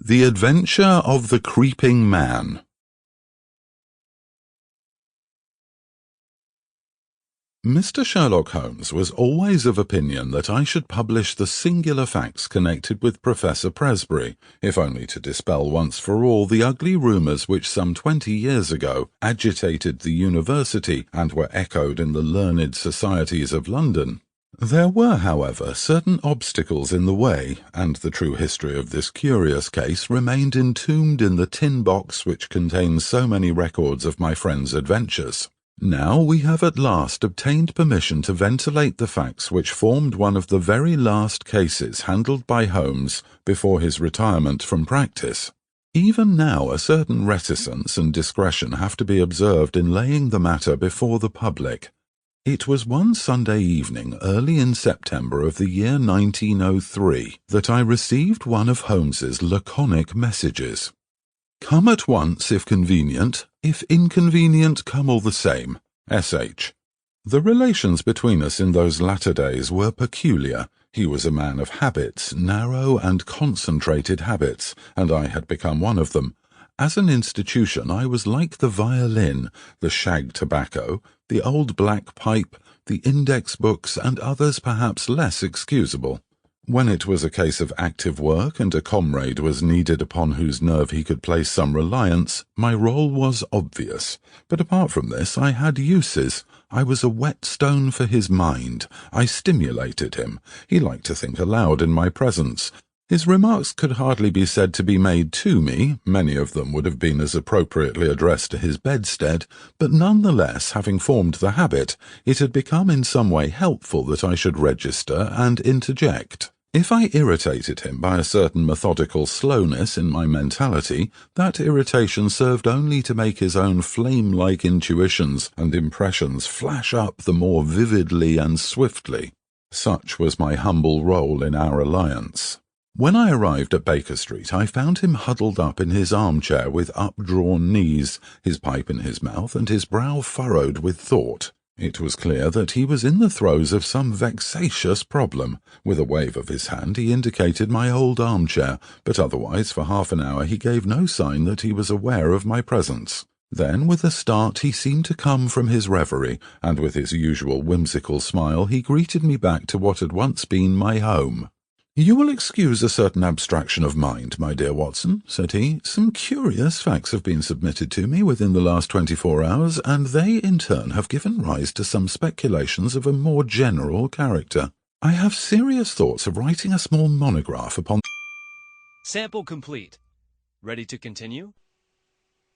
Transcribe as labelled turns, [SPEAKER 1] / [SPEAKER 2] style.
[SPEAKER 1] The Adventure of the Creeping Man. Mr. Sherlock Holmes was always of opinion that I should publish the singular facts connected with Professor Presbury, if only to dispel once for all the ugly rumours which some 20 years ago agitated the university and were echoed in the learned societies of London. There were, however, certain obstacles in the way, and the true history of this curious case remained entombed in the tin box which contains so many records of my friend's adventures. Now we have at last obtained permission to ventilate the facts which formed one of the very last cases handled by Holmes before his retirement from practice. Even now a certain reticence and discretion have to be observed in laying the matter before the public. It was one Sunday evening early in September of the year 1903 that I received one of Holmes's laconic messages. "Come at once if convenient, if inconvenient come all the same. S.H." The relations between us in those latter days were peculiar. He was a man of habits, narrow and concentrated habits, and I had become one of them. As an institution I was like the violin, the shag tobacco, the old black pipe, the index books, and others perhaps less excusable. When it was a case of active work and a comrade was needed upon whose nerve he could place some reliance, my role was obvious. But apart from this I had uses. I was a whetstone for his mind. I stimulated him. He liked to think aloud in my presence. His remarks could hardly be said to be made to me, many of them would have been as appropriately addressed to his bedstead, but none the less, having formed the habit, it had become in some way helpful that I should register and interject. If I irritated him by a certain methodical slowness in my mentality, that irritation served only to make his own flame-like intuitions and impressions flash up the more vividly and swiftly. Such was my humble role in our alliance. When I arrived at Baker Street, I found him huddled up in his armchair with updrawn knees, his pipe in his mouth, and his brow furrowed with thought. It was clear that he was in the throes of some vexatious problem. With a wave of his hand he indicated my old armchair, but otherwise for half an hour he gave no sign that he was aware of my presence. Then, with a start, he seemed to come from his reverie, and with his usual whimsical smile he greeted me back to what had once been my home. "You will excuse a certain abstraction of mind, my dear Watson," said he. "Some curious facts have been submitted to me within the last 24 hours, and they in turn have given rise to some speculations of a more general character. I have serious thoughts of writing a small monograph upon—"
[SPEAKER 2] Sample complete. Ready to continue?